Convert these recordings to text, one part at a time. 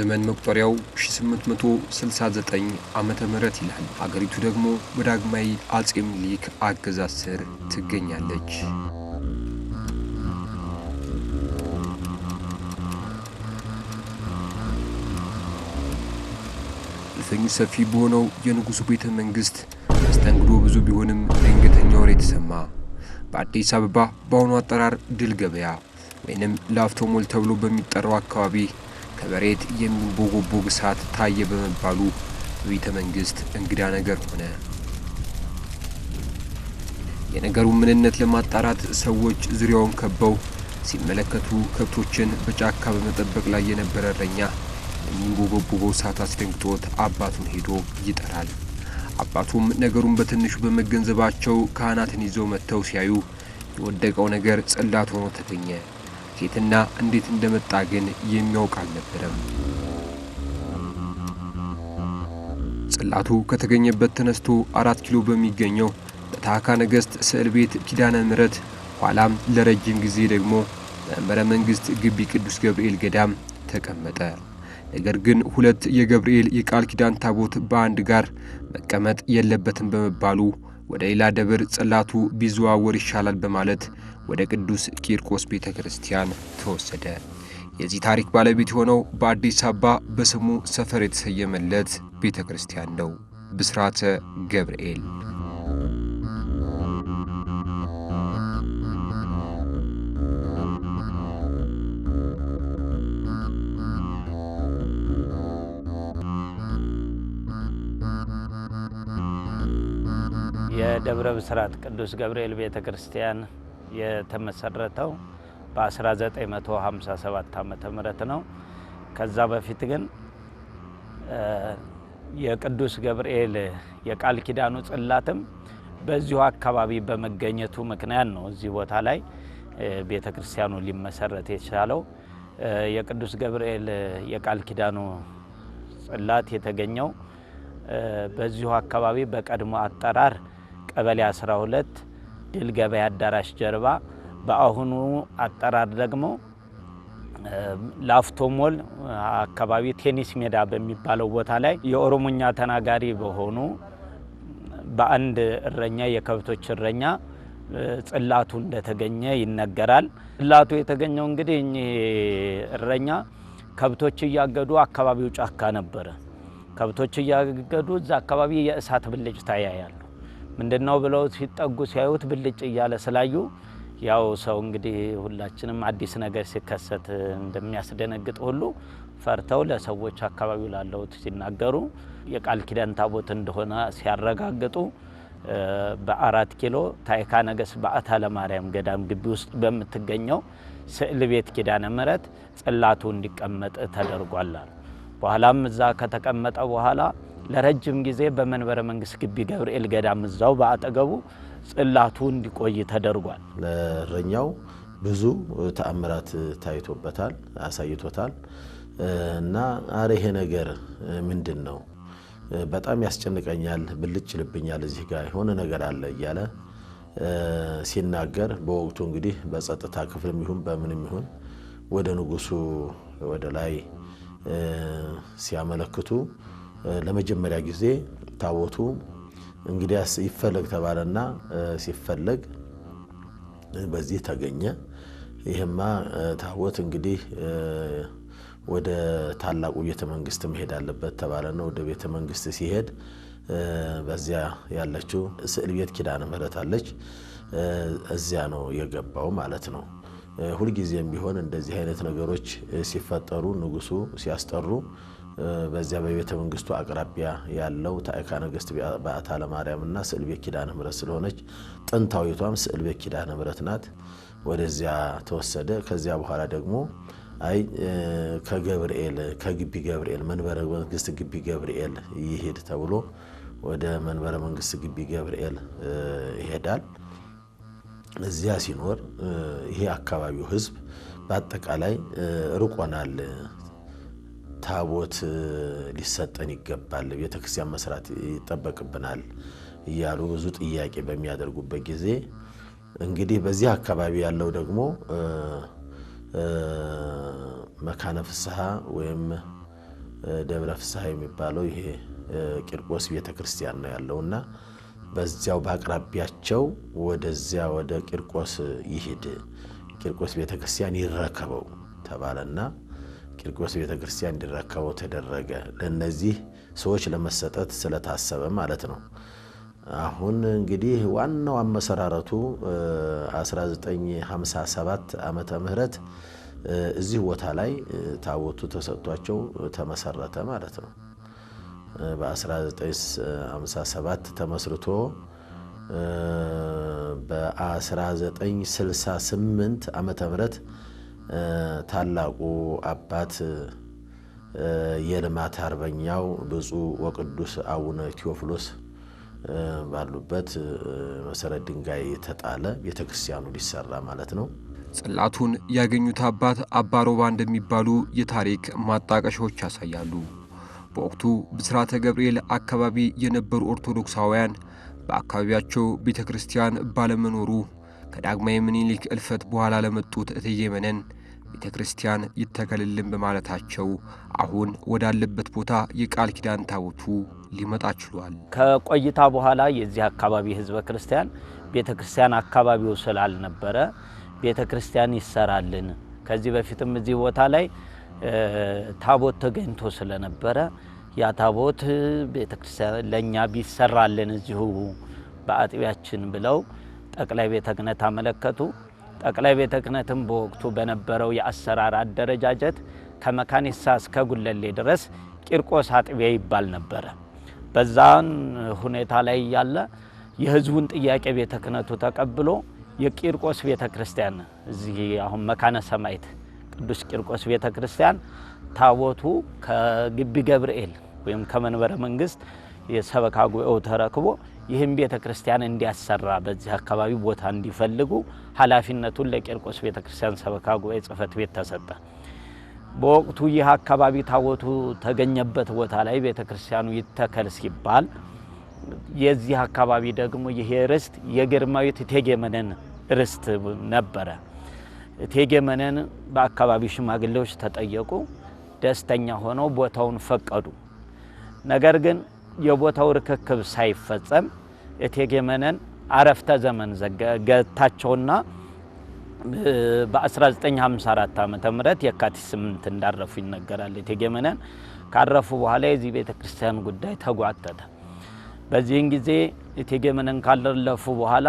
የዘመን መቁጠሪያው 1869 ዓመተ ምህረት ይላል። አገሪቱ ደግሞ በዳግማዊ አጼ ምኒልክ አገዛዝ ስር ትገኛለች። እልፍኙ ሰፊ በሆነው የንጉሱ ቤተ መንግስት መስተንግዶ ብዙ ቢሆንም ድንገተኛ ወሬ ተሰማ። በአዲስ አበባ በአሁኑ አጠራር ድል ገበያ ወይንም ላፍቶ ሞል ተብሎ በሚጠራው አካባቢ ከመሬት የሚንቦገቦግ እሳት ታየ በመባሉ በቤተ መንግስት እንግዳ ነገር ሆነ። የነገሩን ምንነት ለማጣራት ሰዎች ዙሪያውን ከበው ሲመለከቱ ከብቶችን በጫካ በመጠበቅ ላይ የነበረ እረኛ የሚንቦገቦገው እሳት አስደንግጦት አባቱን ሄዶ ይጠራል። አባቱም ነገሩን በትንሹ በመገንዘባቸው ካህናትን ይዘው መጥተው ሲያዩ የወደቀው ነገር ጽላት ሆኖ ተገኘ። ሴትና እንዴት እንደመጣ ግን የሚያውቅ አልነበረም። ጽላቱ ከተገኘበት ተነስቶ 4 ኪሎ በሚገኘው በታካ ነገስት ስዕል ቤት ኪዳነ ምህረት ኋላም ለረጅም ጊዜ ደግሞ በመንበረ መንግስት ግቢ ቅዱስ ገብርኤል ገዳም ተቀመጠ። ነገር ግን ሁለት የገብርኤል የቃል ኪዳን ታቦት በአንድ ጋር መቀመጥ የለበትም በመባሉ ወደ ሌላ ደብር ጽላቱ ቢዘዋወር ይሻላል በማለት ወደ ቅዱስ ቂርቆስ ቤተክርስቲያን ተወሰደ። የዚህ ታሪክ ባለቤት የሆነው በአዲስ አበባ በስሙ ሰፈር የተሰየመለት ቤተክርስቲያን ነው፣ ብስራተ ገብርኤል። የደብረ ብስራት ቅዱስ ገብርኤል ቤተክርስቲያን የተመሰረተው በ1957 ዓመተ ምህረት ነው። ከዛ በፊት ግን የቅዱስ ገብርኤል የቃል ኪዳኑ ጽላትም በዚሁ አካባቢ በመገኘቱ ምክንያት ነው እዚህ ቦታ ላይ ቤተክርስቲያኑ ሊመሰረት የቻለው። የቅዱስ ገብርኤል የቃል ኪዳኑ ጽላት የተገኘው በዚሁ አካባቢ በቀድሞ አጠራር ቀበሌ 12 ድል ገበያ አዳራሽ ጀርባ፣ በአሁኑ አጠራር ደግሞ ላፍቶ ሞል አካባቢ ቴኒስ ሜዳ በሚባለው ቦታ ላይ የኦሮሞኛ ተናጋሪ በሆኑ በአንድ እረኛ የከብቶች እረኛ ጽላቱ እንደተገኘ ይነገራል። ጽላቱ የተገኘው እንግዲህ እረኛ ከብቶች እያገዱ አካባቢው ጫካ ነበረ። ከብቶች እያገዱ እዛ አካባቢ የእሳት ብልጭታ ያያሉ። ምንድነው ብለው ሲጠጉ ሲያዩት ብልጭ እያለ ስላዩ ያው ሰው እንግዲህ ሁላችንም አዲስ ነገር ሲከሰት እንደሚያስደነግጥ ሁሉ ፈርተው ለሰዎች አካባቢው ላለው ሲናገሩ የቃል ኪዳን ታቦት እንደሆነ ሲያረጋግጡ በ4 ኪሎ ታይካ ነገስ በአታ ለማርያም ገዳም ግቢ ውስጥ በመትገኘው ስዕል ቤት ኪዳነ ምህረት ጽላቱ እንዲቀመጥ ተደርጓል። በኋላም እዛ ከተቀመጠ በኋላ ለረጅም ጊዜ በመንበረ መንግስት ግቢ ገብርኤል ገዳም እዛው በአጠገቡ ጽላቱ እንዲቆይ ተደርጓል። ለረኛው ብዙ ተአምራት ታይቶበታል፣ አሳይቶታል እና ይሄ ነገር ምንድነው በጣም ያስጨንቀኛል፣ ብልጭ ልብኛል፣ እዚህ ጋር የሆነ ነገር አለ እያለ ሲናገር በወቅቱ እንግዲህ በጸጥታ ክፍልም ይሁን በምንም ይሁን ወደ ንጉሱ ወደ ላይ ሲያመለክቱ ለመጀመሪያ ጊዜ ታቦቱ እንግዲያስ ይፈለግ ተባለና ሲፈለግ በዚህ ተገኘ። ይሄማ ታቦት እንግዲህ ወደ ታላቁ ቤተ መንግስት መሄድ አለበት ተባለና ወደ ቤተ መንግስት ሲሄድ በዚያ ያለችው ስዕል ቤት ኪዳነ ምህረት አለች፣ እዚያ ነው የገባው ማለት ነው። ሁሉ ጊዜም ቢሆን እንደዚህ አይነት ነገሮች ሲፈጠሩ ንጉሱ ሲያስጠሩ በዚያ በቤተ መንግስቱ አቅራቢያ ያለው ታይካ ነገስት በአታ ለማርያምና ስዕል ቤት ኪዳነ ምህረት ስለሆነች ጥንታዊቷም ስዕል ቤት ኪዳነ ምህረት ናት። ወደዚያ ተወሰደ። ከዚያ በኋላ ደግሞ ከገብርኤል ከግቢ ገብርኤል መንበረ መንግስት ግቢ ገብርኤል ይሄድ ተብሎ ወደ መንበረ መንግስት ግቢ ገብርኤል ይሄዳል። እዚያ ሲኖር ይሄ አካባቢው ህዝብ በአጠቃላይ ርቆናል፣ ታቦት ሊሰጠን ይገባል፣ ቤተክርስቲያን መስራት ይጠበቅብናል እያሉ ብዙ ጥያቄ በሚያደርጉበት ጊዜ እንግዲህ በዚህ አካባቢ ያለው ደግሞ መካነ ፍስሐ ወይም ደብረ ፍስሐ የሚባለው ይሄ ቂርቆስ ቤተክርስቲያን ነው ያለውና በዚያው በአቅራቢያቸው ወደዚያ ወደ ቂርቆስ ይሄድ ቂርቆስ ቤተክርስቲያን ይረከበው ተባለና ቂርቆስ ቤተክርስቲያን እንዲረከበው ተደረገ። ለነዚህ ሰዎች ለመሰጠት ስለታሰበ ማለት ነው። አሁን እንግዲህ ዋናው አመሰራረቱ 1957 ዓመተ ምህረት እዚህ ቦታ ላይ ታቦቱ ተሰጥቷቸው ተመሰረተ ማለት ነው። በ1957 ተመስርቶ በ1968 ዓመተ ምህረት ታላቁ አባት የልማት አርበኛው ብፁዕ ወቅዱስ አቡነ ቴዎፍሎስ ባሉበት መሰረት ድንጋይ ተጣለ፣ ቤተክርስቲያኑ ሊሰራ ማለት ነው። ጽላቱን ያገኙት አባት አባ ሮባ እንደሚባሉ የታሪክ ማጣቀሻዎች ያሳያሉ። በወቅቱ ብስራተ ገብርኤል አካባቢ የነበሩ ኦርቶዶክሳውያን በአካባቢያቸው ቤተክርስቲያን ባለመኖሩ ከዳግማዊ ምኒልክ እልፈት በኋላ ለመጡት እቴጌ መነን ቤተክርስቲያን ይተከልልን በማለታቸው አሁን ወዳለበት ቦታ የቃል ኪዳን ታቦቱ ሊመጣ ችሏል። ከቆይታ በኋላ የዚህ አካባቢ ህዝበ ክርስቲያን ቤተክርስቲያን አካባቢው ስላልነበረ ቤተክርስቲያን ይሰራልን፣ ከዚህ በፊትም እዚህ ቦታ ላይ ታቦት ተገኝቶ ስለነበረ ያ ታቦት ቤተክርስቲያን ለኛ ቢሰራልን እዚሁ በአጥቢያችን ብለው ጠቅላይ ቤተ ክህነት አመለከቱ። ጠቅላይ ቤተ ክህነትም በወቅቱ በነበረው የአሰራር አደረጃጀት ከመካኒሳ እስከ ጉለሌ ድረስ ቂርቆስ አጥቢያ ይባል ነበር። በዛን ሁኔታ ላይ ያለ የህዝቡን ጥያቄ ቤተ ክህነቱ ተቀብሎ የቂርቆስ ቤተ ክርስቲያን እዚህ አሁን መካነ ሰማዕት ቅዱስ ቂርቆስ ቤተ ክርስቲያን ታቦቱ ከግቢ ገብርኤል ወይም ከመንበረ መንግስት የሰበካ ጉባኤው ተረክቦ ይህም ቤተ ክርስቲያን እንዲያሰራ በዚህ አካባቢ ቦታ እንዲፈልጉ ኃላፊነቱን ለቂርቆስ ቤተ ክርስቲያን ሰበካ ጉባኤ ጽሕፈት ቤት ተሰጠ። በወቅቱ ይህ አካባቢ ታቦቱ ተገኘበት ቦታ ላይ ቤተ ክርስቲያኑ ይተከል ሲባል የዚህ አካባቢ ደግሞ ይሄ ርስት የግርማዊት እቴጌ መነን ርስት ነበረ። እቴጌ መነን በአካባቢ ሽማግሌዎች ተጠየቁ፣ ደስተኛ ሆነው ቦታውን ፈቀዱ። ነገር ግን የቦታው ርክክብ ሳይፈጸም እቴጌ መነን አረፍተ ዘመን ዘገታቸውና በ1954 ዓመተ ምህረት የካቲት 8 እንዳረፉ ይነገራል። እቴጌ መነን ካረፉ በኋላ የዚህ ቤተክርስቲያን ጉዳይ ተጓተተ። በዚህን ጊዜ እቴጌ መነን ካለፉ በኋላ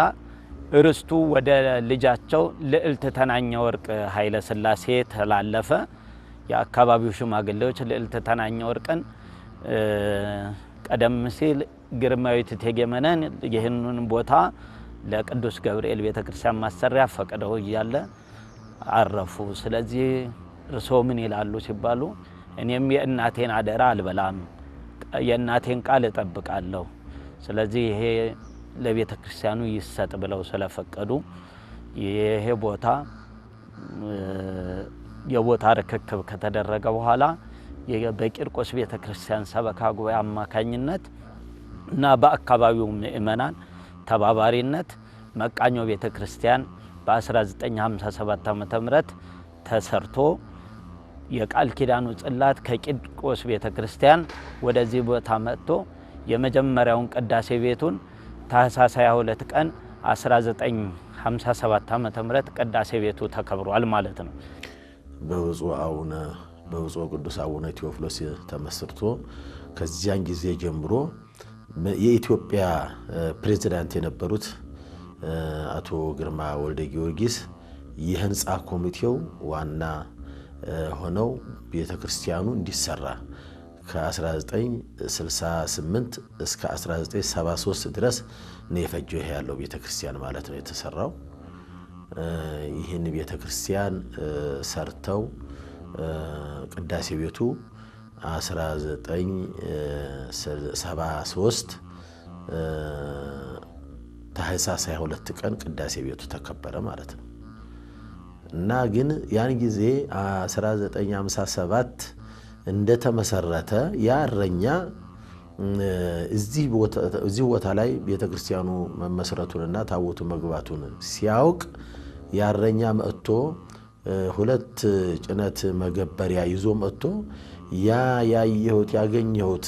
ርስቱ ወደ ልጃቸው ልዕልት ተናኘ ወርቅ ኃይለ ሥላሴ ተላለፈ። የአካባቢው ሽማግሌዎች ልዕልት ተናኘ ወርቅን ቀደም ሲል ግርማዊት እቴጌ መነን ይህንን ቦታ ለቅዱስ ገብርኤል ቤተክርስቲያን ማሰሪያ ፈቅደው እያለ አረፉ። ስለዚህ እርስዎ ምን ይላሉ ሲባሉ እኔም የእናቴን አደራ አልበላም፣ የእናቴን ቃል እጠብቃለሁ፣ ስለዚህ ይሄ ለቤተክርስቲያኑ ይሰጥ ብለው ስለፈቀዱ ይሄ ቦታ የቦታ ርክክብ ከተደረገ በኋላ በቂርቆስ ቤተክርስቲያን ሰበካ ጉባኤ አማካኝነት እና በአካባቢው ምእመናን ተባባሪነት መቃኞ ቤተክርስቲያን በ1957 ዓመተ ምህረት ተሰርቶ የቃል ኪዳኑ ጽላት ከቂርቆስ ቤተክርስቲያን ወደዚህ ቦታ መጥቶ የመጀመሪያውን ቅዳሴ ቤቱን ታኅሳስ 22 ቀን 1957 ዓመተ ምህረት ቅዳሴ ቤቱ ተከብሯል ማለት ነው። በብፁዕ ቅዱስ አቡነ ቴዎፍሎስ ተመስርቶ ከዚያን ጊዜ ጀምሮ የኢትዮጵያ ፕሬዝዳንት የነበሩት አቶ ግርማ ወልደ ጊዮርጊስ የህንጻ ኮሚቴው ዋና ሆነው ቤተክርስቲያኑ እንዲሰራ ከ1968 እስከ 1973 ድረስ ነው የፈጀው ይሄ ያለው ቤተክርስቲያን ማለት ነው የተሰራው። ይህን ቤተክርስቲያን ሰርተው ቅዳሴ ቤቱ 1973 ታኅሳስ 22 ቀን ቅዳሴ ቤቱ ተከበረ ማለት ነው። እና ግን ያን ጊዜ 1957 እንደተመሰረተ ያረኛ እዚህ ቦታ ላይ ቤተክርስቲያኑ መመስረቱንና ታቦቱ መግባቱን ሲያውቅ ያረኛ መጥቶ ሁለት ጭነት መገበሪያ ይዞ መጥቶ ያ ያየሁት ያገኘሁት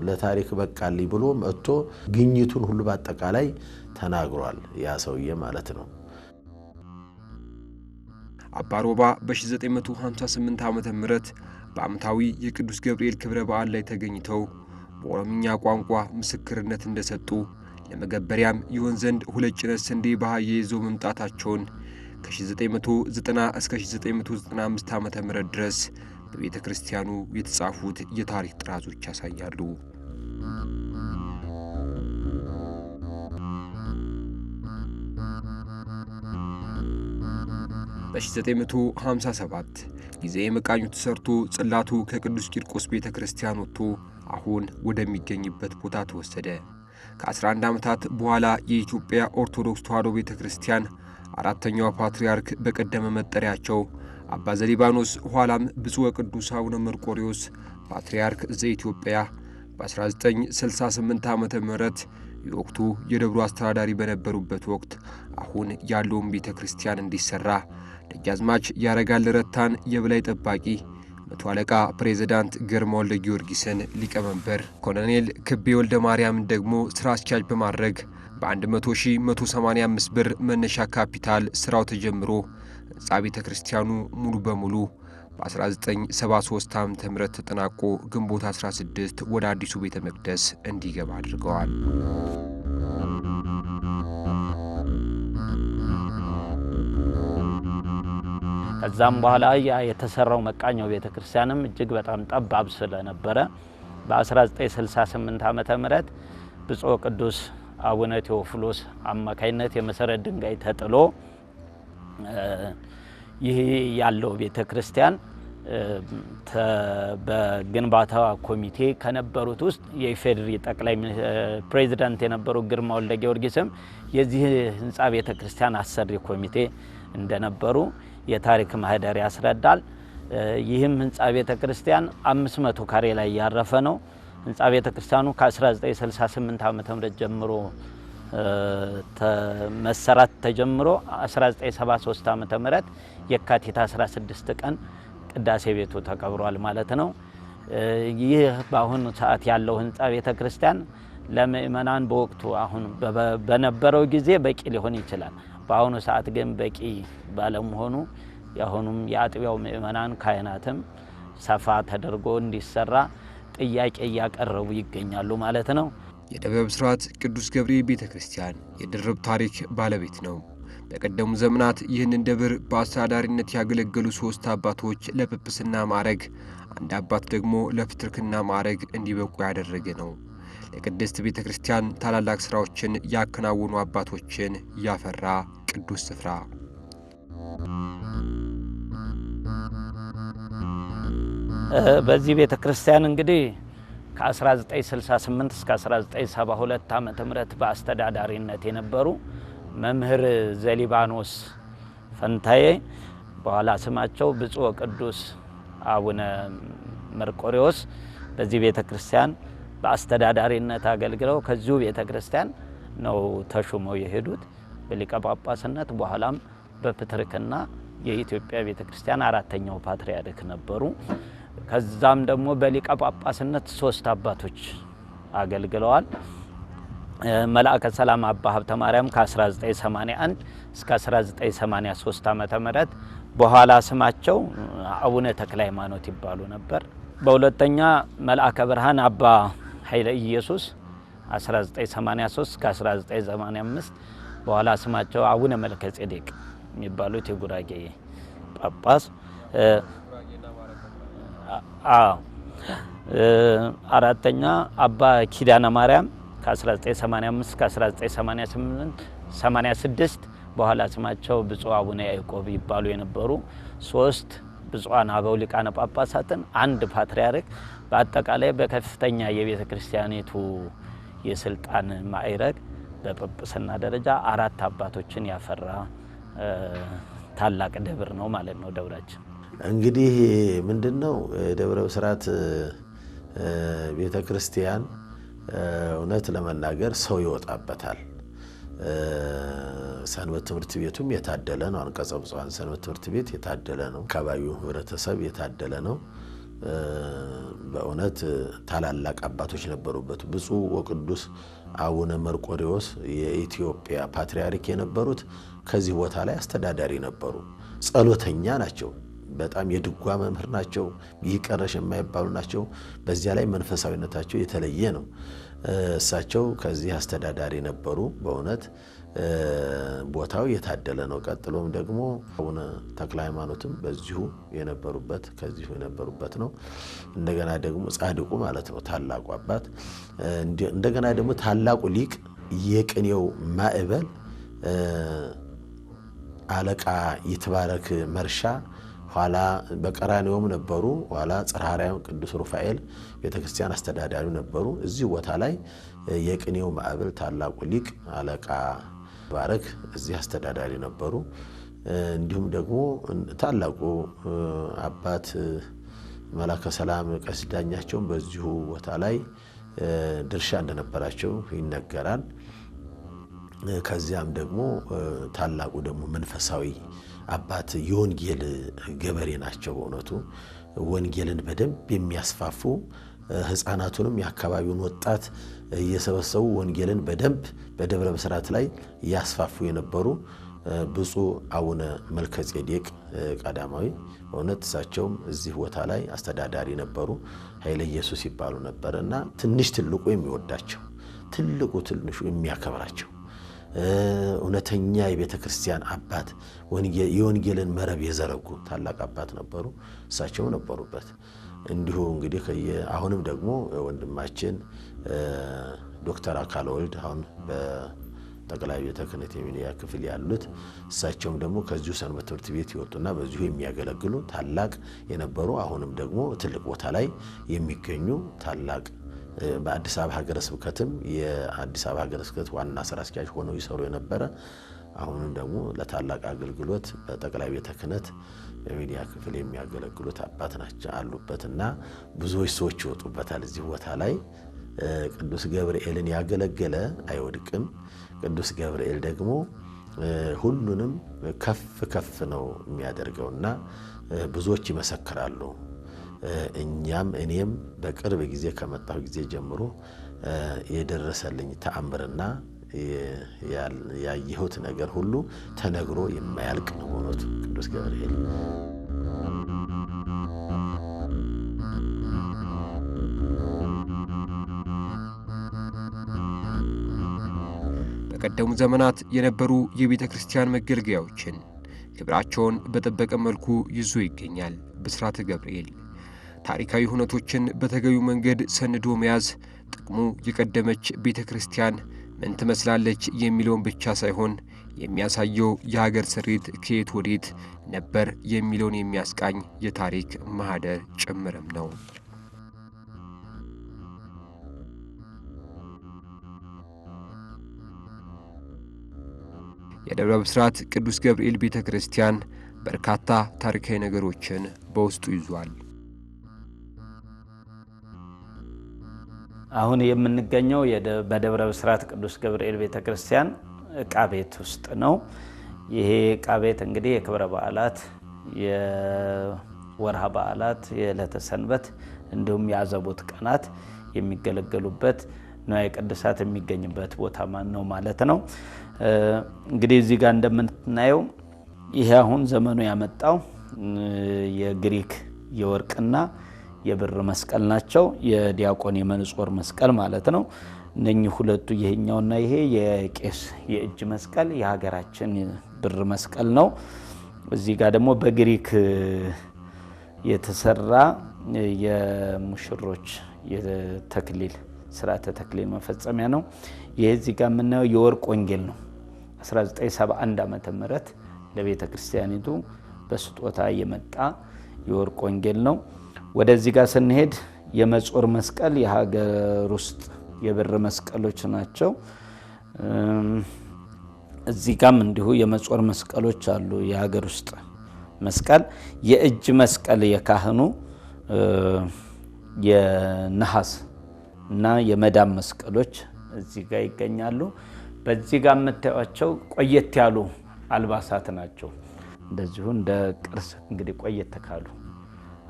ለታሪክ በቃልኝ ብሎ መጥቶ ግኝቱን ሁሉ በአጠቃላይ ተናግሯል ያ ሰውዬ ማለት ነው። አባ ሮባ በ1958 ዓመተ ምህረት በአመታዊ የቅዱስ ገብርኤል ክብረ በዓል ላይ ተገኝተው በኦሮምኛ ቋንቋ ምስክርነት እንደሰጡ ለመገበሪያም ይሆን ዘንድ ሁለት ጭነት ስንዴ በአህያ ይዘው መምጣታቸውን ከ1990 እስከ 1995 ዓመተ ምህረት ድረስ በቤተ ክርስቲያኑ የተጻፉት የታሪክ ጥራዞች ያሳያሉ። በ1957 ጊዜ መቃኙ ተሰርቶ ጽላቱ ከቅዱስ ቂርቆስ ቤተ ክርስቲያን ወጥቶ አሁን ወደሚገኝበት ቦታ ተወሰደ። ከ11 ዓመታት በኋላ የኢትዮጵያ ኦርቶዶክስ ተዋሕዶ ቤተ ክርስቲያን አራተኛው ፓትርያርክ በቀደመ መጠሪያቸው አባ ዘሊባኖስ ኋላም ብፁዕ ወቅዱስ አቡነ መርቆሬዎስ ፓትርያርክ ዘኢትዮጵያ በ1968 ዓመተ ምህረት የወቅቱ የደብሩ አስተዳዳሪ በነበሩበት ወቅት አሁን ያለውን ቤተ ክርስቲያን እንዲሰራ ደጃዝማች ያረጋል ረታን የበላይ ጠባቂ፣ መቶ አለቃ ፕሬዝዳንት ግርማ ወልደ ጊዮርጊስን ሊቀመንበር፣ ኮሎኔል ክቤ ወልደ ማርያምን ደግሞ ስራ አስኪያጅ በማድረግ በ100,185 ብር መነሻ ካፒታል ስራው ተጀምሮ ሕንጻ ቤተ ክርስቲያኑ ሙሉ በሙሉ በ1973 ዓመተ ምህረት ተጠናቆ ግንቦት 16 ወደ አዲሱ ቤተ መቅደስ እንዲገባ አድርገዋል። ከዛም በኋላ ያ የተሰራው መቃኛው ቤተ ክርስቲያንም እጅግ በጣም ጠባብ ስለነበረ በ1968 ዓመተ ምህረት ብፁዕ ቅዱስ አቡነ ቴዎፍሎስ አማካይነት የመሰረት ድንጋይ ተጥሎ ይህ ያለው ቤተ ክርስቲያን በግንባታ ኮሚቴ ከነበሩት ውስጥ የኢፌድሪ ጠቅላይ ፕሬዝዳንት የነበሩት ግርማ ወልደ ጊዮርጊስም የዚህ ህንጻ ቤተ ክርስቲያን አሰሪ ኮሚቴ እንደነበሩ የታሪክ ማህደር ያስረዳል። ይህም ህንጻ ቤተ ክርስቲያን 500 ካሬ ላይ ያረፈ ነው። ህንጻ ቤተ ክርስቲያኑ ከ1968 ዓመተ ምህረት ጀምሮ መሰራት ተጀምሮ 1973 ዓመተ ምህረት የካቲት 16 ቀን ቅዳሴ ቤቱ ተቀብሯል ማለት ነው። ይህ በአሁኑ ሰዓት ያለው ህንጻ ቤተ ክርስቲያን ለምእመናን በወቅቱ አሁን በነበረው ጊዜ በቂ ሊሆን ይችላል። በአሁኑ ሰዓት ግን በቂ ባለመሆኑ ያሁኑም የአጥቢያው ምእመናን ካህናትም ሰፋ ተደርጎ እንዲሰራ ጥያቄ ያቀረቡ ይገኛሉ ማለት ነው። የደብረ ብስራት ቅዱስ ገብርኤል ቤተ ክርስቲያን የድርብ ታሪክ ባለቤት ነው። በቀደሙ ዘመናት ይህንን ደብር በአስተዳዳሪነት ያገለገሉ 3 አባቶች ለጵጵስና ማዕረግ፣ አንድ አባት ደግሞ ለፕትርክና ማዕረግ እንዲበቁ ያደረገ ነው። ለቅድስት ቤተ ክርስቲያን ታላላቅ ስራዎችን ያከናወኑ አባቶችን ያፈራ ቅዱስ ስፍራ። በዚህ ቤተ ክርስቲያን እንግዲህ ከ1968 እስከ 1972 ዓመተ ምህረት በአስተዳዳሪነት የነበሩ መምህር ዘሊባኖስ ፈንታዬ በኋላ ስማቸው ብፁዕ ቅዱስ አቡነ መርቆሬዎስ በዚህ ቤተ ክርስቲያን በአስተዳዳሪነት አገልግለው ከዚሁ ቤተ ክርስቲያን ነው ተሹመው የሄዱት በሊቀ ጳጳስነት። በኋላም በፕትርክና የኢትዮጵያ ቤተ ክርስቲያን አራተኛው ፓትርያርክ ነበሩ። ከዛም ደግሞ በሊቀ ጳጳስነት 3 አባቶች አገልግለዋል። መልአከ ሰላም አባ ሀብተ ማርያም ከ1981 እስከ 1983 ዓመተ ምህረት በኋላ ስማቸው አቡነ ተክለ ሃይማኖት ይባሉ ነበር። በሁለተኛ መልአከ ብርሃን አባ ኃይለ ኢየሱስ 1983 እስከ 1985 በኋላ ስማቸው አቡነ መልከ ጼዴቅ የሚባሉት የጉራጌ ጳጳስ። አራተኛ አባ ኪዳነ ማርያም ከ1985 እስከ 1986 በኋላ ስማቸው ብፁዕ አቡነ ያዕቆብ ይባሉ የነበሩ 3 ብፁዓን አበው ሊቃነ ጳጳሳትን አንድ ፓትርያርክ በአጠቃላይ በከፍተኛ የቤተ ክርስቲያኒቱ የስልጣን ማዕረግ በጵጵስና ደረጃ 4 አባቶችን ያፈራ ታላቅ ደብር ነው ማለት ነው ደብራችን። እንግዲህ ምንድነው ደብረ ብስራት ቤተ ክርስቲያን እውነት ለመናገር ሰው ይወጣበታል። ሰንበት ትምህርት ቤቱም የታደለ ነው። አንቀጸ ብፁዓን ሰንበት ትምህርት ቤት የታደለ ነው። አካባቢው ህብረተሰብ የታደለ ነው። በእውነት ታላላቅ አባቶች ነበሩበት። ብፁዕ ወቅዱስ አቡነ መርቆሬዎስ የኢትዮጵያ ፓትርያርክ የነበሩት ከዚህ ቦታ ላይ አስተዳዳሪ ነበሩ። ጸሎተኛ ናቸው። በጣም የድጓ መምህር ናቸው። ይቀረሽ የማይባሉ ናቸው። በዚያ ላይ መንፈሳዊነታቸው የተለየ ነው። እሳቸው ከዚህ አስተዳዳሪ ነበሩ። በእውነት ቦታው የታደለ ነው። ቀጥሎም ደግሞ አቡነ ተክለ ሃይማኖትም በዚሁ የነበሩበት ከዚሁ የነበሩበት ነው። እንደገና ደግሞ ጻድቁ ማለት ነው ታላቁ አባት። እንደገና ደግሞ ታላቁ ሊቅ የቅኔው ማዕበል አለቃ ይትባረክ መርሻ ኋላ በቀራኒዮም ነበሩ። ኋላ ጽርሐ አርያም ቅዱስ ሩፋኤል ቤተክርስቲያን አስተዳዳሪ ነበሩ። እዚህ ቦታ ላይ የቅኔው ማዕበል ታላቁ ሊቅ አለቃ ባረክ እዚህ አስተዳዳሪ ነበሩ። እንዲሁም ደግሞ ታላቁ አባት መላከ ሰላም ቀሲስ ዳኛቸው በዚሁ ቦታ ላይ ድርሻ እንደነበራቸው ይነገራል። ከዚያም ደግሞ ታላቁ ደግሞ መንፈሳዊ አባት የወንጌል ገበሬ ናቸው። በእውነቱ ወንጌልን በደንብ የሚያስፋፉ ሕፃናቱንም የአካባቢውን ወጣት እየሰበሰቡ ወንጌልን በደንብ በደብረ ብስራት ላይ ያስፋፉ የነበሩ ብፁዕ አቡነ መልከጼዴቅ ቀዳማዊ በእውነት እሳቸውም እዚህ ቦታ ላይ አስተዳዳሪ ነበሩ። ኃይለ ኢየሱስ ይባሉ ነበርና ትንሽ ትልቁ የሚወዳቸው፣ ትልቁ ትንሹ የሚያከብራቸው እውነተኛ የቤተ ክርስቲያን አባት የወንጌልን መረብ የዘረጉ ታላቅ አባት ነበሩ። እሳቸው ነበሩበት። እንዲሁ እንግዲህ አሁንም ደግሞ ወንድማችን ዶክተር አካለ ወልድ አሁን በጠቅላይ ቤተ ክህነት የሚዲያ ክፍል ያሉት እሳቸውም ደግሞ ከዚሁ ሰንበት ትምህርት ቤት ይወጡና በዚሁ የሚያገለግሉ ታላቅ የነበሩ አሁንም ደግሞ ትልቅ ቦታ ላይ የሚገኙ ታላቅ በአዲስ አበባ ሀገረ ስብከትም የአዲስ አበባ ሀገረ ስብከት ዋና ስራ አስኪያጅ ሆነው ይሰሩ የነበረ አሁንም ደግሞ ለታላቅ አገልግሎት በጠቅላይ ቤተ ክህነት የሚዲያ ክፍል የሚያገለግሉት አባት ናቸው አሉበትና ብዙዎች ሰዎች ይወጡበታል። እዚህ ቦታ ላይ ቅዱስ ገብርኤልን ያገለገለ አይወድቅም። ቅዱስ ገብርኤል ደግሞ ሁሉንም ከፍ ከፍ ነው የሚያደርገውና ብዙዎች ይመሰክራሉ። እኔም በቅርብ ጊዜ ከመጣሁ ጊዜ ጀምሮ የደረሰልኝ ተአምርና ያየሁት ነገር ሁሉ ተነግሮ የማያልቅ ነው። በእውነቱ ቅዱስ ገብርኤል በቀደሙ ዘመናት የነበሩ የቤተ ክርስቲያን መገልገያዎችን ክብራቸውን በጠበቀ መልኩ ይዞ ይገኛል ብስራተ ገብርኤል። ታሪካዊ ሁነቶችን በተገቢው መንገድ ሰንዶ መያዝ ጥቅሙ የቀደመች ቤተ ክርስቲያን ምን ትመስላለች የሚለውን ብቻ ሳይሆን የሚያሳየው የሀገር ስሪት ከየት ወዴት ነበር የሚለውን የሚያስቃኝ የታሪክ ማህደር ጭምርም ነው። የደብረ ብስራት ቅዱስ ገብርኤል ቤተ ክርስቲያን በርካታ ታሪካዊ ነገሮችን በውስጡ ይዟል። አሁን የምንገኘው በደብረ ብስራት ቅዱስ ገብርኤል ቤተክርስቲያን ዕቃ ቤት ውስጥ ነው። ይሄ ዕቃ ቤት እንግዲህ የክብረ በዓላት፣ የወርሃ በዓላት፣ የዕለተ ሰንበት እንዲሁም የአዘቦት ቀናት የሚገለገሉበት ንዋየ ቅድሳት የሚገኝበት ቦታ ነው ማለት ነው። እንግዲህ እዚህ ጋር እንደምናየው ይሄ አሁን ዘመኑ ያመጣው የግሪክ የወርቅና የብር መስቀል ናቸው። የዲያቆን የመንጾር መስቀል ማለት ነው። እነኚህ ሁለቱ ይሄኛውና ይሄ የቄስ የእጅ መስቀል የሀገራችን ብር መስቀል ነው። እዚህ ጋር ደግሞ በግሪክ የተሰራ የሙሽሮች የተክሊል ስርዓተ ተክሊል መፈጸሚያ ነው። ይሄ እዚህ ጋር የምናየው የወርቅ ወንጌል ነው። 1971 ዓመተ ምህረት ለቤተ ክርስቲያኒቱ በስጦታ የመጣ የወርቅ ወንጌል ነው። ወደዚህ ጋር ስንሄድ የመጾር መስቀል የሀገር ውስጥ የብር መስቀሎች ናቸው። እዚህ ጋርም እንዲሁ የመጾር መስቀሎች አሉ። የሀገር ውስጥ መስቀል፣ የእጅ መስቀል የካህኑ የነሐስ እና የመዳም መስቀሎች እዚህ ጋር ይገኛሉ። በዚህ ጋር የምታዩቸው ቆየት ያሉ አልባሳት ናቸው። እንደዚሁ እንደ ቅርስ እንግዲህ ቆየት ካሉ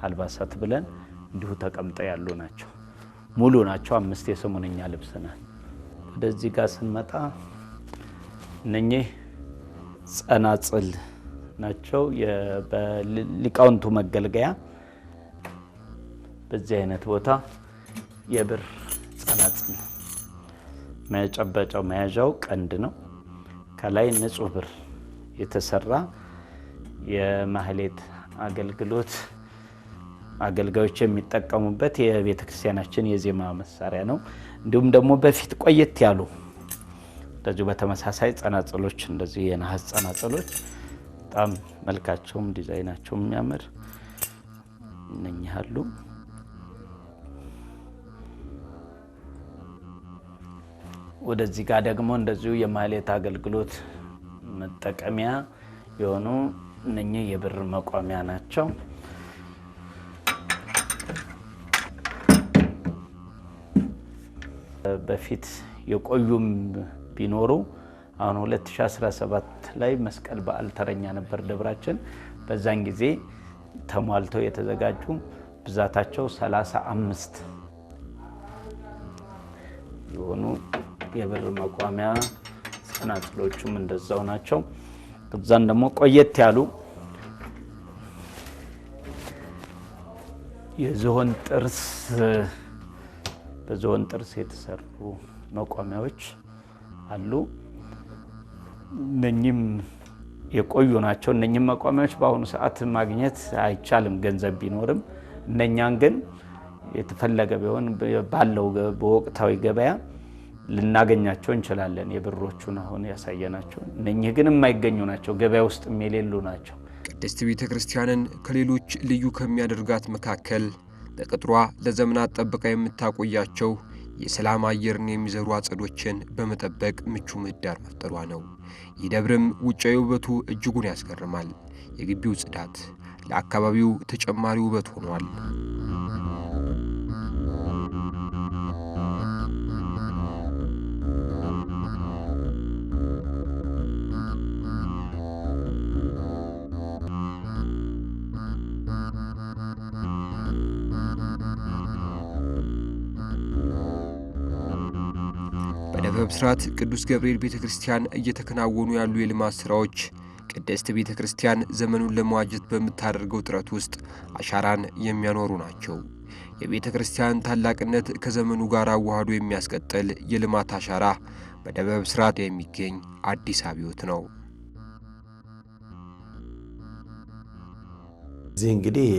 አልባሳት ብለን እንዲሁ ተቀምጠው ያሉ ናቸው። ሙሉ ናቸው። 5 የሰሙነኛ ልብስ ናት። ወደዚህ ጋር ስንመጣ እነኚህ ጸናጽል ናቸው። በሊቃውንቱ መገልገያ በዚህ አይነት ቦታ የብር ጸናጽል መጨበጫው መያዣው ቀንድ ነው። ከላይ ንጹህ ብር የተሰራ የማህሌት አገልግሎት አገልጋዮች የሚጠቀሙበት የቤተክርስቲያናችን የዜማ መሳሪያ ነው። እንዲሁም ደግሞ በፊት ቆየት ያሉ እንደዚሁ በተመሳሳይ ጸናጽሎች እንደዚህ የነሐስ ጸናጽሎች በጣም መልካቸውም ዲዛይናቸውም የሚያምር እነኚህ አሉ። ወደዚህ ጋር ደግሞ እንደዚሁ የማህሌት አገልግሎት መጠቀሚያ የሆኑ እነኚህ የብር መቋሚያ ናቸው። በፊት የቆዩም ቢኖሩ አሁን 2017 ላይ መስቀል በዓል ተረኛ ነበር ደብራችን። በዛን ጊዜ ተሟልተው የተዘጋጁ ብዛታቸው 35 የሆኑ የብር መቋሚያ ጸናጽሎቹም እንደዛው ናቸው። ከዛን ደግሞ ቆየት ያሉ የዝሆን ጥርስ በዝሆን ጥርስ የተሰሩ መቋሚያዎች አሉ። እነኚህም የቆዩ ናቸው። እነኚህም መቋሚያዎች በአሁኑ ሰዓት ማግኘት አይቻልም ገንዘብ ቢኖርም፣ እነኛን ግን የተፈለገ ቢሆን ባለው በወቅታዊ ገበያ ልናገኛቸው እንችላለን። የብሮቹን አሁን ያሳየናቸው እነኚህ ግን የማይገኙ ናቸው፣ ገበያ ውስጥ የሌሉ ናቸው። ቅድስት ቤተ ክርስቲያንን ከሌሎች ልዩ ከሚያደርጋት መካከል በቅጥሯ ለዘመናት ጠብቃ የምታቆያቸው የሰላም አየርን የሚዘሩ አጸዶችን በመጠበቅ ምቹ ምህዳር መፍጠሯ ነው። ይህ ደብርም ውጫዊ ውበቱ እጅጉን ያስገርማል። የግቢው ጽዳት ለአካባቢው ተጨማሪ ውበት ሆኗል። በደብረ ብስራት ቅዱስ ገብርኤል ቤተክርስቲያን እየተከናወኑ ያሉ የልማት ስራዎች ቅድስት ቤተክርስቲያን ዘመኑን ለመዋጀት በምታደርገው ጥረት ውስጥ አሻራን የሚያኖሩ ናቸው። የቤተክርስቲያን ታላቅነት ከዘመኑ ጋር አዋህዶ የሚያስቀጥል የልማት አሻራ በደብረ ብስራት የሚገኝ አዲስ አብዮት ነው። እዚህ እንግዲህ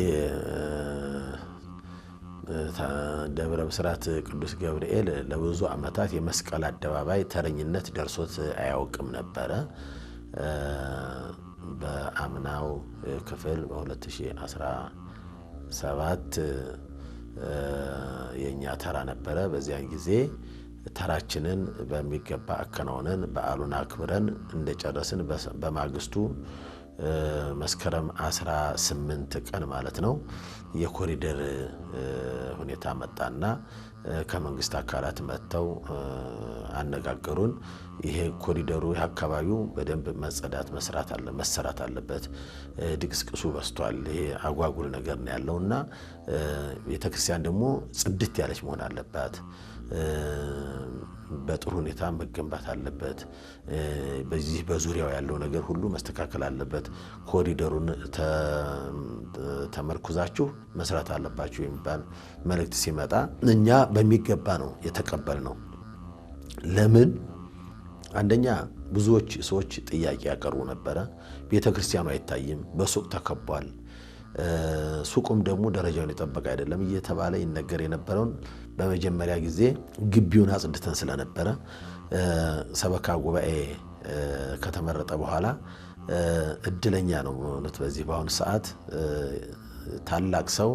ደብረ ብስራት ቅዱስ ገብርኤል ለብዙ ዓመታት የመስቀል አደባባይ ተረኝነት ደርሶት አያውቅም ነበረ። በአምናው ክፍል በ2017 የኛ ተራ ነበረ። በዚያን ጊዜ ተራችንን በሚገባ አከናውነን በዓሉን አክብረን እንደጨረስን በማግስቱ መስከረም 18 ቀን ማለት ነው የኮሪደር ሁኔታ መጣና ከመንግስት አካላት መጥተው አነጋገሩን። ይሄ ኮሪደሩ አካባቢው በደንብ መሰራት አለበት፣ ድቅስቅሱ በስቷል፣ ይሄ አጓጉል ነገር ነው ያለውና ቤተክርስቲያን ደግሞ ጽድት ያለች መሆን አለባት፣ በጥሩ ሁኔታ መገንባት አለበት፣ በዚህ በዙሪያው ያለው ነገር ሁሉ መስተካከል አለበት፣ ኮሪደሩን ተመርኩዛችሁ መስራት አለባችሁ የሚባል መልእክት ሲመጣ እኛ በሚገባ ነው የተቀበልነው። ለምን? አንደኛ ብዙዎች ሰዎች ጥያቄ ያቀርቡ ነበረ። ቤተክርስቲያኑ አይታይም፣ በሱቅ ተከቧል፣ ሱቁም ደግሞ ደረጃውን የጠበቀ አይደለም እየተባለ ይነገር የነበረውን በመጀመሪያ ጊዜ ግቢውን አጽድተን ስለነበረ ሰበካ ጉባኤ ከተመረጠ በኋላ እድለኛ ነው ማለት በዚህ በአሁኑ ሰዓት ታላቅ ሰው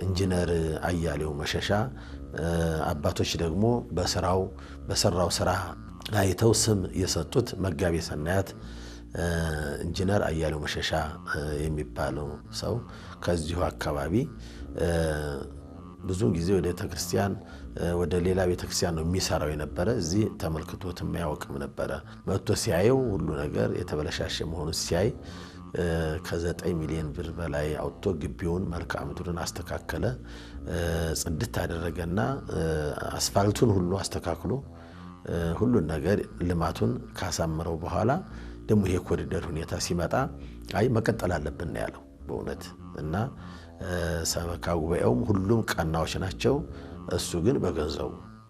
ኢንጂነር አያሌው መሸሻ አባቶች ደግሞ በሰራው ስራ አይተው ስም የሰጡት መጋቤ ሰናያት ኢንጂነር አያሌው መሸሻ የሚባለው ሰው ከዚሁ አካባቢ ብዙ ጊዜ ወደ ቤተክርስቲያን ወደ ሌላ ቤተክርስቲያን ነው የሚሰራው የነበረ እዚህ ተመልክቶት የማያውቅም ነበር መጥቶ ሲያየው ሁሉ ነገር የተበለሻሸ መሆኑ ሲያይ ከ9 ሚሊዮን ብር በላይ አውጥቶ ግቢውን መልክዓ ምድሩን አስተካከለ ጽድት አደረገና አስፋልቱን ሁሉ አስተካክሎ ሁሉ ነገር ልማቱን ካሳመረው በኋላ ደሞ ይሄ ኮሪደር ሁኔታ ሲመጣ አይ መቀጠል አለብን ያለው በእውነት እና ሰበካ ጉባኤውም ሁሉም ቀናዎች ናቸው እሱ ግን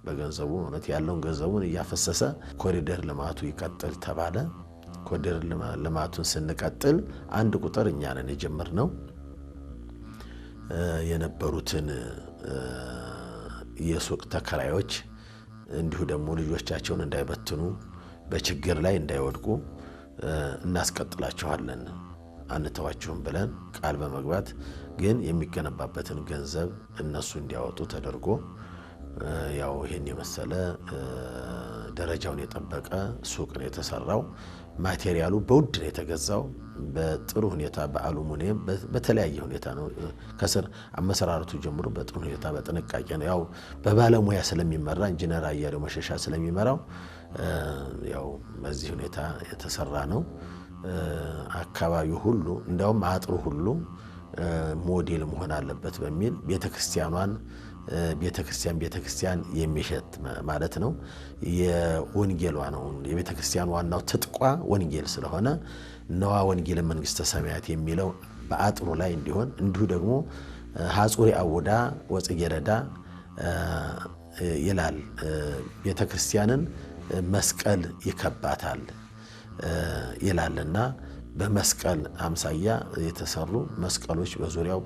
በገንዘቡ እውነት ያለውን ገንዘቡን ያፈሰሰ ኮሪደር ልማቱ ይቀጥል ተባለ ኮሪደር ልማቱን ስንቀጥል አንድ ቁጥር እኛ ነን የጀመርነው የነበሩትን የሱቅ ተከራዮች እንዲሁ ደግሞ ልጆቻቸውን እንዳይበትኑ በችግር ላይ እንዳይወድቁ እናስቀጥላቸዋለን አንተዋቸውም ብለን ቃል በመግባት ግን የሚገነባበትን ገንዘብ እነሱ እንዲያወጡ ተደርጎ ያው ይሄን የመሰለ ደረጃውን የጠበቀ ሱቅ ነው የተሰራው ማቴሪያሉ በውድ ነው የተገዛው በጥሩ ሁኔታ በአሉሚኒየም በተለያየ ሁኔታ ነው ከስር አመሰራረቱ ጀምሮ በጥሩ ሁኔታ በጥንቃቄ ነው ያው በባለሙያ ስለሚመራ ኢንጂነር አያሌው መሸሻ ስለሚመራው ያው በዚህ ሁኔታ የተሰራ ነው አካባቢው ሁሉ እንደውም አጥሩ ሁሉ ሞዴል መሆን አለበት በሚል ቤተክርስቲያን የሚሸት ማለት ነው የወንጌሏ ነው የቤተክርስቲያን ዋናው ትጥቋ ወንጌል ስለሆነ ነዋ ወንጌል መንግስተ ሰማያት የሚለው በአጥሩ ላይ እንዲሆን እንዲሁ ደግሞ ሐጹሪ አውዳ ወጽጌረዳ ይላል ቤተክርስቲያንን መስቀል ይከባታል ይላልና በመስቀል አምሳያ የተሰሩ መስቀሎች በዙሪያው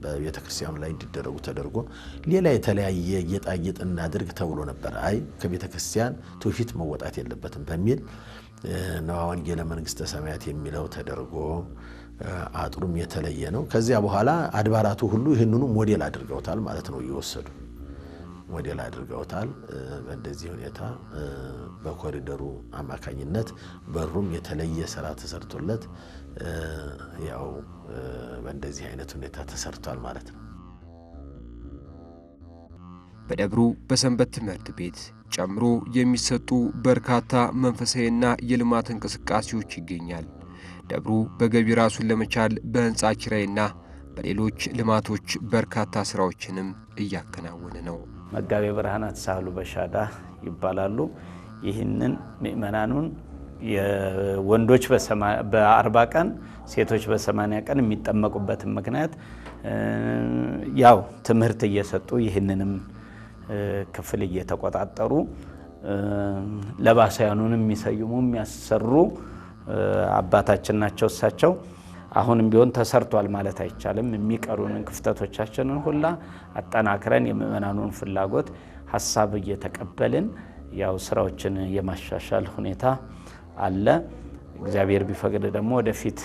በቤተክርስቲያኑ ላይ እንዲደረጉ ተደርጎ ሌላ የተለያየ ጌጣጌጥ እናድርግ ተብሎ ነበር አይ ከቤተክርስቲያን ትውፊት መወጣት የለበትም በሚል ነዋ ወንጌል መንግስተ ሰማያት የሚለው ተደርጎ አጥሩም የተለየ ነው ከዚያ በኋላ አድባራቱ ሁሉ ይሄንኑ ሞዴል አድርገውታል ማለት ነው ይወሰዱ ሞዴል አድርገውታል በእንደዚህ ሁኔታ በኮሪደሩ አማካኝነት በሩም የተለየ ስራ ተሰርቶለት ያው በእንደዚህ አይነት ሁኔታ ተሰርቷል ማለት ነው በደብሩ በሰንበት ትምህርት ቤት ጨምሮ የሚሰጡ በርካታ መንፈሳዊና የልማት እንቅስቃሴዎች ይገኛል ደብሩ በገቢ ራሱን ለመቻል በህንጻ ኪራይና በሌሎች ልማቶች በርካታ ስራዎችንም እያከናወነ ነው መጋቤ ብርሃናት ሳህሉ በሻዳ ይባላሉ ይህንን ምእመናኑን የወንዶች በ40 ቀን ሴቶች በ80 ቀን የሚጠመቁበት ምክንያት ያው ትምህርት እየሰጡ ይህንንም ክፍል እየተቆጣጠሩ ለባሳያኑን የሚሰይሙ የሚያሰሩ አባታችን ናቸው እሳቸው አሁንም ቢሆን ተሰርቷል ማለት አይቻልም የሚቀሩን ክፍተቶቻችንን ሁላ አጠናክረን የምእመናኑን ፍላጎት ሐሳብ እየተቀበልን ያው ስራዎችን የማሻሻል ሁኔታ አለ እግዚአብሔር ቢፈቅድ ደግሞ ወደፊት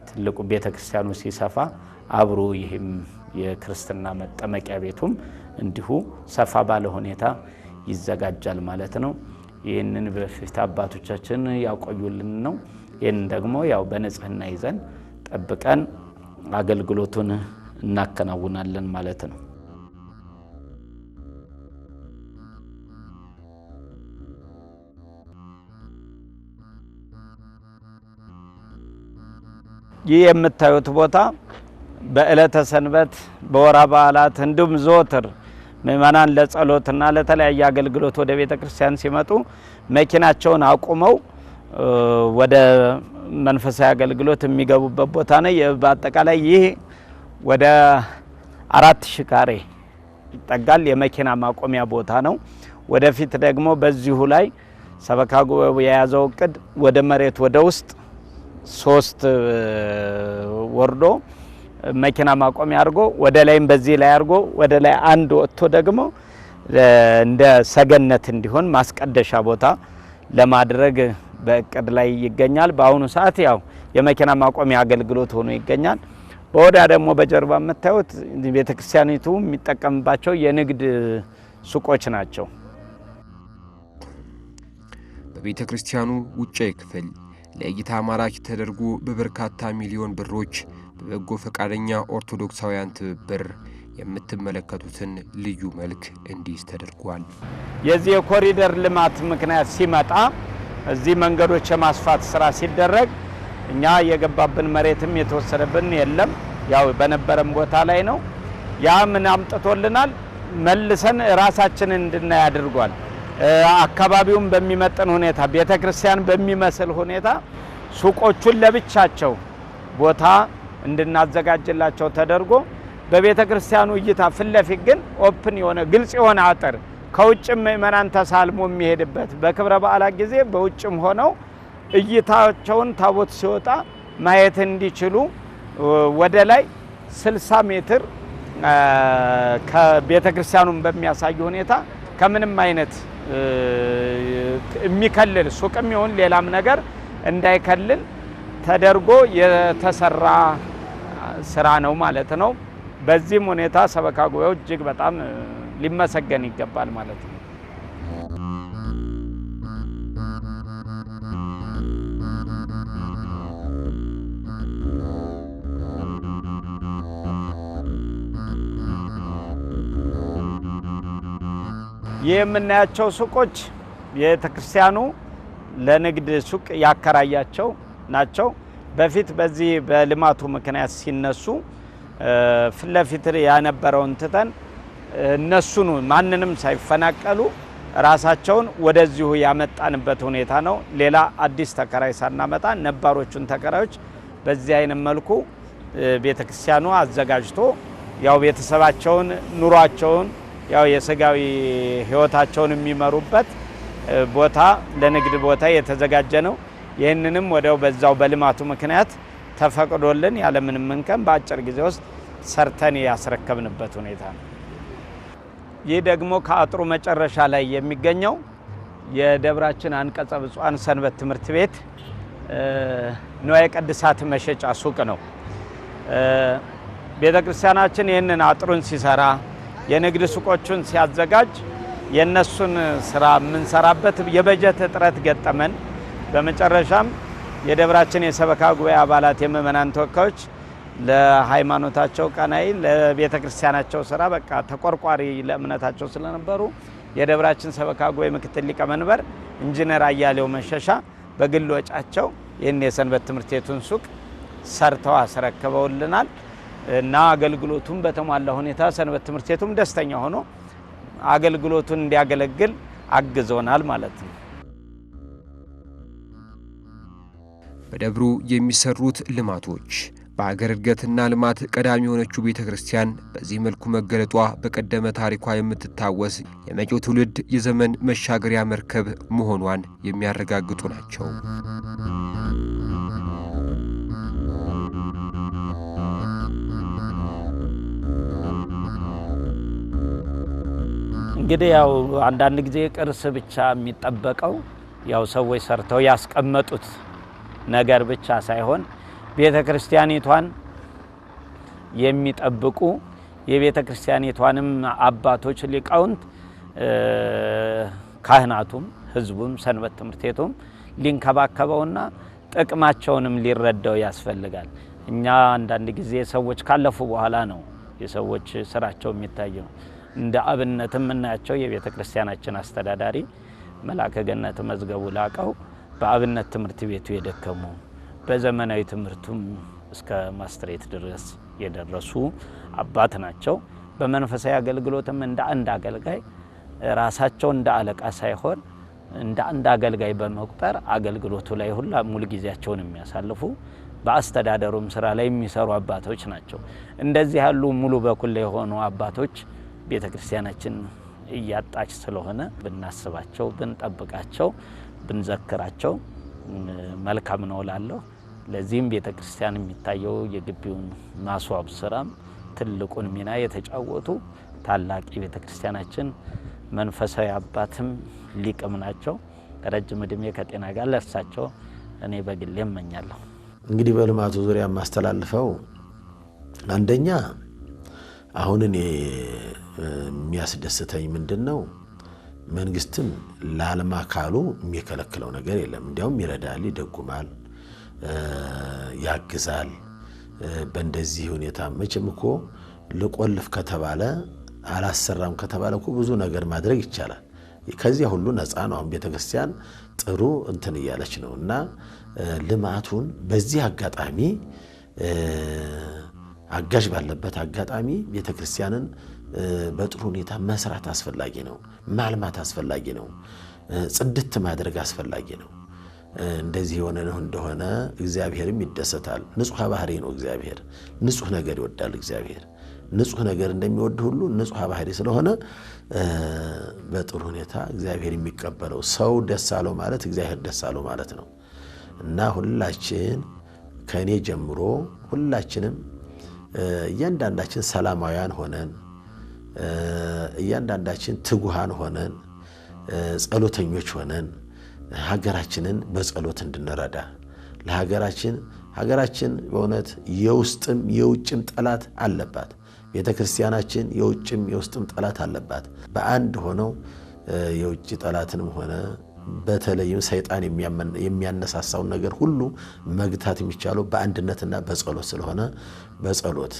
ትልቁ ቤተክርስቲያኑ ሲሰፋ አብሮ ይሄም የክርስትና መጠመቂያ ቤቱም እንዲሁ ሰፋ ባለ ሁኔታ ይዘጋጃል ማለት ነው ይሄንን በፊት አባቶቻችን ያቆዩልን ነው ይሄን ደግሞ ያው በነጽህና ይዘን ጠብቀን አገልግሎቱን እናከናውናለን ማለት ነው ይህ የምታዩት ቦታ በዕለተ ሰንበት በወራ በዓላት እንዲሁም ዘወትር ምእመናን ለጸሎትና ለተለያየ አገልግሎት ወደ ቤተክርስቲያን ሲመጡ መኪናቸውን አቁመው ወደ መንፈሳዊ አገልግሎት የሚገቡበት ቦታ ነው በአጠቃላይ ይህ ወደ 4000 ካሬ ይጠጋል የመኪና ማቆሚያ ቦታ ነው ወደፊት ደግሞ በዚሁ ላይ ሰበካ ጉባኤው የያዘው እቅድ ወደ መሬት ወደ ውስጥ 3 ወርዶ መኪና ማቆሚያ አድርጎ ወደ ላይም በዚህ ላይ አድርጎ ወደ ላይ አንድ ወጥቶ ደግሞ እንደ ሰገነት እንዲሆን ማስቀደሻ ቦታ ለማድረግ በእቅድ ላይ ይገኛል በአሁኑ ሰዓት ያው የመኪና ማቆሚያ አገልግሎት ሆኖ ይገኛል በወዳ ደግሞ በጀርባ የምታዩት ቤተክርስቲያኒቱ የሚጠቀምባቸው የንግድ ሱቆች ናቸው በቤተክርስቲያኑ ውጫዊ ክፍል ለእይታ ማራኪ ተደርጎ በበርካታ ሚሊዮን ብሮች በበጎ ፈቃደኛ ኦርቶዶክሳውያን ትብብር የምትመለከቱትን ልዩ መልክ እንዲይዝ ተደርጓል። የዚህ የኮሪደር ልማት ምክንያት ሲመጣ እዚህ መንገዶች የማስፋት ስራ ሲደረግ እኛ የገባብን መሬትም የተወሰደብን የለም፣ ያው በነበረም ቦታ ላይ ነው። ያ ምን አምጥቶልናል? መልሰን ራሳችንን እንድናይ አድርጓል። አካባቢውን በሚመጥን ሁኔታ ቤተክርስቲያን በሚመስል ሁኔታ ሱቆቹን ለብቻቸው ቦታ እንድናዘጋጅላቸው ተደርጎ በቤተክርስቲያኑ እይታ ፍለፊት ግን ኦፕን የሆነ ግልጽ የሆነ አጥር ከውጭም ምእመናን ተሳልሞ የሚሄድበት በክብረ በዓላት ጊዜ በውጭም ሆነው እይታቸውን ታቦት ሲወጣ ማየት እንዲችሉ ወደ ላይ 60 ሜትር ከቤተክርስቲያኑን በሚያሳይ ሁኔታ ከምንም አይነት የሚከልል ሱቅም ይሁን ሌላም ነገር እንዳይከልል ተደርጎ የተሰራ ስራ ነው ማለት ነው። በዚህም ሁኔታ ሰበካ ጉባኤው እጅግ በጣም ሊመሰገን ይገባል ማለት ነው። የምናያቸው ሱቆች ቤተክርስቲያኑ ለንግድ ሱቅ ያከራያቸው ናቸው። በፊት በዚህ በልማቱ ምክንያት ሲነሱ ፍለፊት ያነበረውን ትተን እነሱን ማንንም ሳይፈናቀሉ ራሳቸውን ወደዚሁ ያመጣንበት ሁኔታ ነው። ሌላ አዲስ ተከራይ ሳናመጣ ነባሮቹን ተከራዮች በዚህ አይነት መልኩ ቤተክርስቲያኑ አዘጋጅቶ ያው ቤተሰባቸውን ኑሯቸውን ያው የስጋዊ ህይወታቸውን የሚመሩበት ቦታ ለንግድ ቦታ የተዘጋጀ ነው። ይህንንም ወዲያው በዛው በልማቱ ምክንያት ተፈቅዶልን ያለምንም እንከን በአጭር ጊዜ ውስጥ ሰርተን ያስረከብንበት ሁኔታ ነው። ይህ ደግሞ ከአጥሩ መጨረሻ ላይ የሚገኘው የደብራችን አንቀጸ ብፁዓን ሰንበት ትምህርት ቤት ንዋየ ቅድሳት መሸጫ ሱቅ ነው። ቤተክርስቲያናችን ይህንን አጥሩን ሲሰራ የንግድ ሱቆቹን ሲያዘጋጅ የነሱን ስራ የምንሰራበት የበጀት እጥረት ገጠመን። በመጨረሻም የደብራችን የሰበካ ጉባኤ አባላት የምእመናን ተወካዮች ለሃይማኖታቸው ቀናይ ለቤተክርስቲያናቸው ስራ በቃ ተቆርቋሪ ለእምነታቸው ስለነበሩ የደብራችን ሰበካ ጉባኤ ምክትል ሊቀመንበር ኢንጂነር አያሌው መሸሻ በግል ወጫቸው ይህን የሰንበት ትምህርት ቤቱን ሱቅ ሰርተው አስረክበውልናል እና አገልግሎቱን በተሟላ ሁኔታ ሰንበት ትምህርት ቤቱም ደስተኛ ሆኖ አገልግሎቱን እንዲያገለግል አግዞናል ማለት ነው። በደብሩ የሚሰሩት ልማቶች በአገር እድገትና ልማት ቀዳሚ የሆነችው ቤተክርስቲያን በዚህ መልኩ መገለጧ በቀደመ ታሪኳ የምትታወስ የመጪው ትውልድ የዘመን መሻገሪያ መርከብ መሆኗን የሚያረጋግጡ ናቸው። እንግዲህ ያው አንዳንድ ጊዜ ቅርስ ብቻ የሚጠበቀው ያው ሰዎች ሰርተው ያስቀመጡት ነገር ብቻ ሳይሆን ቤተክርስቲያኒቷን የሚጠብቁ የቤተክርስቲያኒቷንም አባቶች ሊቃውንት ካህናቱም ህዝቡም ሰንበት ትምህርት ቤቱም ሊንከባከበውና ጥቅማቸውንም ሊረዳው ያስፈልጋል። እኛ አንዳንድ ጊዜ ሰዎች ካለፉ በኋላ ነው የሰዎች ስራቸው የሚታየው። እንደ አብነትም እናያቸው የቤተክርስቲያናችን አስተዳዳሪ መላከ ገነት መዝገቡ ላቀው በአብነት ትምህርት ቤቱ የደከሙ በዘመናዊ ትምህርቱም እስከ ማስትሬት ድረስ የደረሱ አባት ናቸው። በመንፈሳዊ አገልግሎትም እንደ አንድ አገልጋይ ራሳቸው እንደ አለቃ ሳይሆን እንደ አንድ አገልጋይ በመቁጠር አገልግሎቱ ላይ ሁሉ ሙሉ ጊዜያቸውን የሚያሳልፉ በአስተዳደሩም ስራ ላይ የሚሰሩ አባቶች ናቸው። እንደዚህ ያሉ ሙሉ በኩል የሆኑ አባቶች ቤተክርስቲያናችን እያጣች ስለሆነ ብናስባቸው ብንጠብቃቸው ብንዘክራቸው መልካም ነው እላለሁ። ለዚህም ቤተክርስቲያን የሚታየው የግቢውን ማስዋብ ስራም ትልቁን ሚና የተጫወቱ ታላቅ ቤተክርስቲያናችን መንፈሳዊ አባትም ሊቅም ናቸው። ረጅም ዕድሜ ከጤና ጋር ለእርሳቸው እኔ በግሌ እመኛለሁ። እንግዲህ በልማቱ ዙሪያ ማስተላልፈው አንደኛ አሁን እኔ የሚያስደስተኝ ምንድነው መንግስትም ለዓለም አካሉ የሚከለክለው ነገር የለም። እንዲያውም ይረዳል፣ ይደጉማል፣ ያግዛል። በእንደዚህ ሁኔታ መቼም እኮ ልቆልፍ ከተባለ አላሰራም ከተባለ እኮ ብዙ ነገር ማድረግ ይቻላል። ከዚያ ሁሉ ነፃ ነው። አሁን ቤተክርስቲያን ጥሩ እንትን እያለች ነውና ልማቱን በዚህ አጋጣሚ አጋዥ ባለበት አጋጣሚ ቤተክርስቲያንን በጥሩ ሁኔታ መስራት አስፈላጊ ነው። ማልማት አስፈላጊ ነው። ጽድት ማድረግ አስፈላጊ ነው። እንደዚህ የሆነ ነው እንደሆነ እግዚአብሔርም ይደሰታል። ንጹህ ባህሪ ነው እግዚአብሔር። ንጹህ ነገር ይወዳል እግዚአብሔር። ንጹህ ነገር እንደሚወድ ሁሉ ንጹህ ባህሪ ስለሆነ በጥሩ ሁኔታ እግዚአብሔር የሚቀበለው ሰው ደስ አለው ማለት እግዚአብሔር ደስ አለው ማለት ነው እና ሁላችን ከኔ ጀምሮ ሁላችንም እያንዳንዳችን ሰላማውያን ሆነን እያንዳንዳችን ትጉሃን ሆነን ጸሎተኞች ሆነን ሀገራችንን በጸሎት እንድንረዳ ሀገራችን በእውነት የውስጥም የውጭም ጠላት አለባት። ቤተክርስቲያናችን የውጭም የውስጥም ጠላት አለባት። በአንድ ሆነው የውጭ ጠላትንም ሆነ በተለይም ሰይጣን የሚያነሳሳውን ነገር ሁሉ መግታት የሚቻለው በአንድነትና በጸሎት ስለሆነ በጸሎት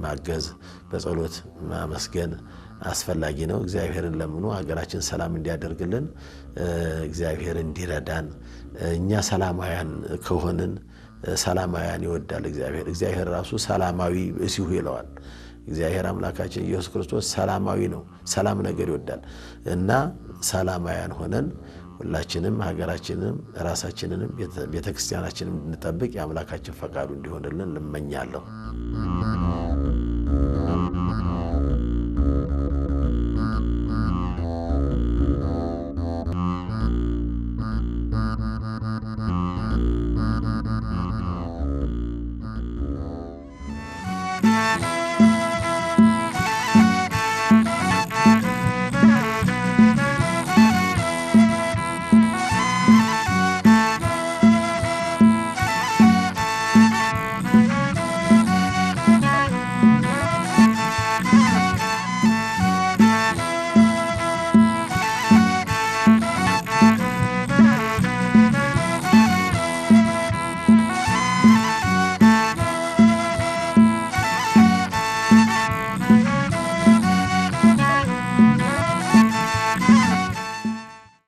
ማገዝ በጸሎት ማመስገን አስፈላጊ ነው። እግዚአብሔርን ለምኑ ሀገራችን ሰላም እንዲያደርግልን እግዚአብሔር እንዲረዳን። እኛ ሰላማውያን ከሆንን ሰላማውያን ይወዳል እግዚአብሔር። እግዚአብሔር ራሱ ሰላማዊ እሲሁ ይለዋል። እግዚአብሔር አምላካችን ኢየሱስ ክርስቶስ ሰላማዊ ነው። ሰላም ነገር ይወዳል እና ሰላማውያን ሆነን ሁላችንም ሀገራችንንም ራሳችንንም ቤተክርስቲያናችንን እንጠብቅ። የአምላካችን ፈቃዱ እንዲሆንልን ልመኛለሁ።